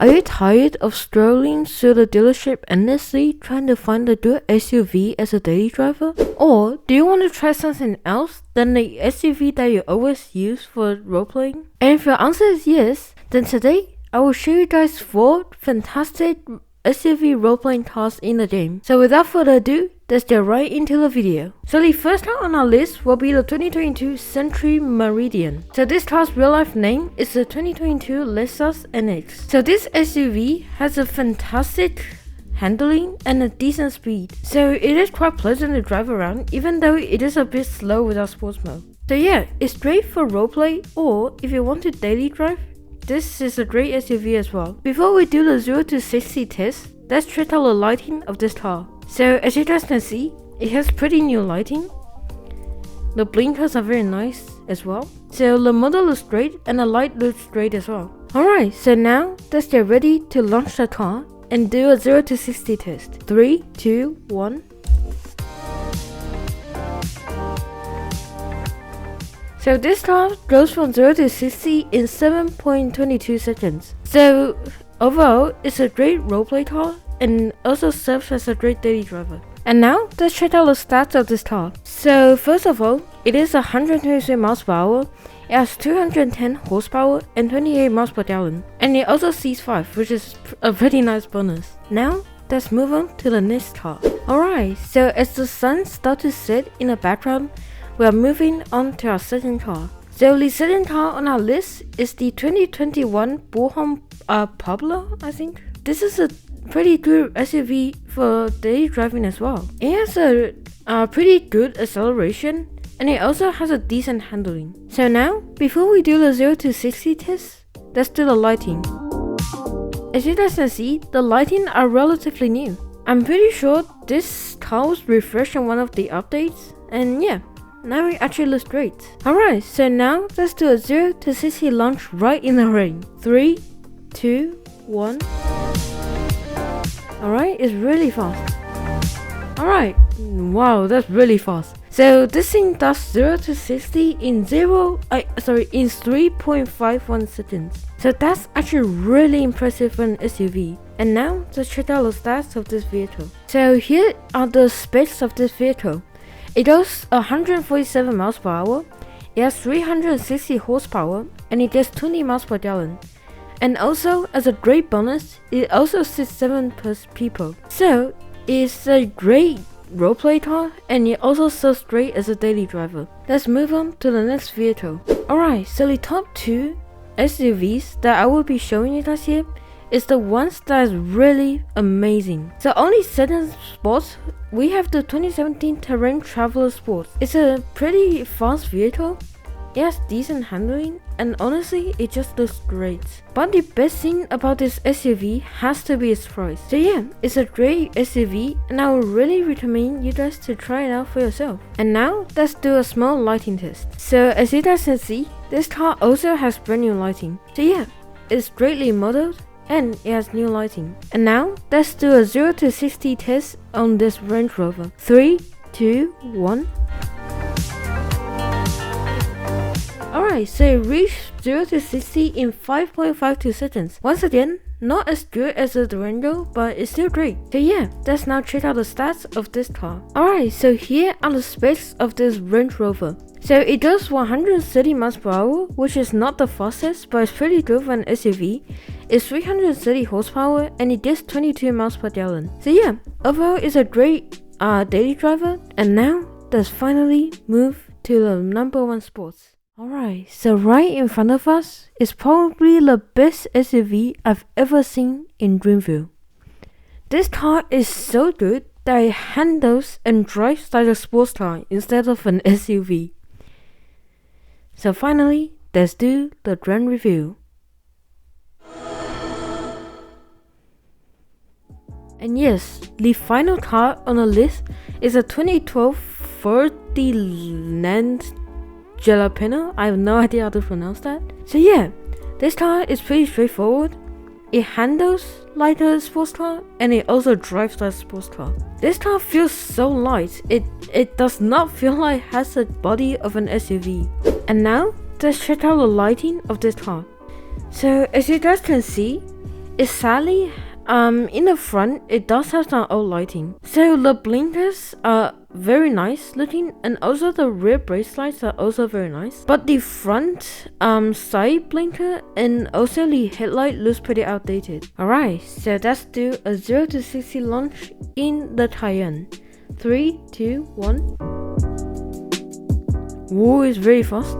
Are you tired of strolling through the dealership endlessly trying to find a good SUV as a daily driver? Or do you want to try something else than the SUV that you always use for roleplaying? And if your answer is yes, then today I will show you guys 4 fantastic SUV roleplaying cars in the game. So without further ado, let's get right into the video. So the first car on our list will be the 2022 Century Meridian. So this car's real life name is the 2022 Lexus NX. So this SUV has a fantastic handling and a decent speed. So it is quite pleasant to drive around even though it is a bit slow without sports mode. So yeah, it's great for roleplay, or if you want to daily drive, this is a great SUV as well. Before we do the 0 to 60 test, let's check out the lighting of this car. So as you guys can see, it has pretty new lighting. The blinkers are very nice as well. So the model looks great and the light looks great as well. Alright, so now let's get ready to launch the car and do a 0 to 60 test. 3, 2, 1. So this car goes from 0 to 60 in 7.22 seconds. So overall, it's a great roleplay car and also serves as a great daily driver. And now, let's check out the stats of this car. So first of all, it is 123 miles per hour, it has 210 horsepower and 28 miles per gallon. And it also sees 5, which is a pretty nice bonus. Now, let's move on to the next car. Alright, so as the sun starts to set in the background, we are moving on to our second car. So the second car on our list is the 2021 Bullhorn Pablo, I think. This is a pretty good SUV for daily driving as well. It has a pretty good acceleration and it also has a decent handling. So now, before we do the 0 to 60 test, let's do the lighting. As you guys can see, the lighting are relatively new. I'm pretty sure this car was refreshed in one of the updates, and yeah, now it actually looks great. Alright, so now let's do a 0 to 60 launch right in the rain. 3, 2, 1. Alright, it's really fast. Alright, wow, that's really fast. So this thing does 0 to 60 in 3.51 seconds. So that's actually really impressive for an SUV. And now let's check out the stats of this vehicle. So here are the specs of this vehicle. It goes 147 miles per hour, it has 360 horsepower, and it gets 20 miles per gallon. And also, as a great bonus, it also sits 7 people. So, it's a great roleplay car, and it also serves great as a daily driver. Let's move on to the next vehicle. Alright, so the top 2 SUVs that I will be showing you guys here is the ones that is really amazing. So only 7 spots, we have the 2017 Terrain Traveler Sport. It's a pretty fast vehicle, it has decent handling, and honestly, it just looks great. But the best thing about this SUV has to be its price. So yeah, it's a great SUV and I would really recommend you guys to try it out for yourself. And now, let's do a small lighting test. So as you guys can see, this car also has brand new lighting. So yeah, it's greatly modeled and it has new lighting. And now, let's do a 0 to 60 test on this Range Rover. 3, 2, 1. Alright, so it reached 0 to 60 in 5.52 seconds. Once again, not as good as the Durango, but it's still great. So yeah, let's now check out the stats of this car. Alright, so here are the specs of this Range Rover. So it does 130 miles per hour, which is not the fastest, but it's pretty good for an SUV. It's 330 horsepower and it gets 22 miles per gallon. So yeah, overall it's a great daily driver. And now, let's finally move to the number 1 sports. Alright, so right in front of us is probably the best SUV I've ever seen in Greenville. This car is so good that it handles and drives like a sports car instead of an SUV. So finally, let's do the grand review. And yes, the final car on the list is a 2012 Ferdinand Jalapeno. I have no idea how to pronounce that. So yeah, this car is pretty straightforward. It handles like a sports car and it also drives like a sports car. This car feels so light, it does not feel like it has the body of an SUV. And now, let's check out the lighting of this car. So as you guys can see, is sadly, in the front, it does have some old lighting. So the blinkers are very nice looking, and also the rear brake lights are also very nice. But the front side blinker and also the headlight looks pretty outdated. Alright, so let's do a 0 to 60 launch in the Taycan. 3, 2, 1. Whoa, it's very fast.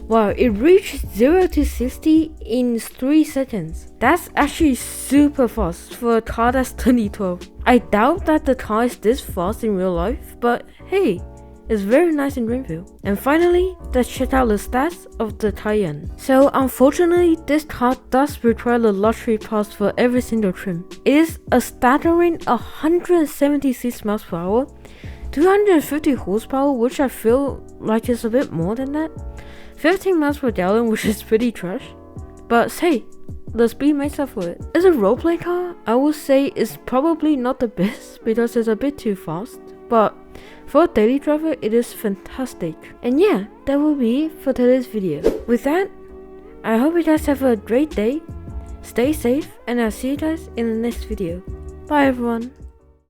Wow, it reached 0 to 60 in 3 seconds. That's actually super fast for a car that's 2012. I doubt that the car is this fast in real life, but hey, it's very nice in Greenville. And finally, let's check out the stats of the Taycan. So unfortunately, this car does require the luxury pass for every single trim. It is a staggering 176 miles per hour, 250 horsepower, which I feel like is a bit more than that. 15 miles per gallon, which is pretty trash, but hey, the speed makes up for it. As a roleplay car, I would say it's probably not the best because it's a bit too fast, but for a daily driver, it is fantastic. And yeah, that will be it for today's video. With that, I hope you guys have a great day, stay safe, and I'll see you guys in the next video. Bye everyone.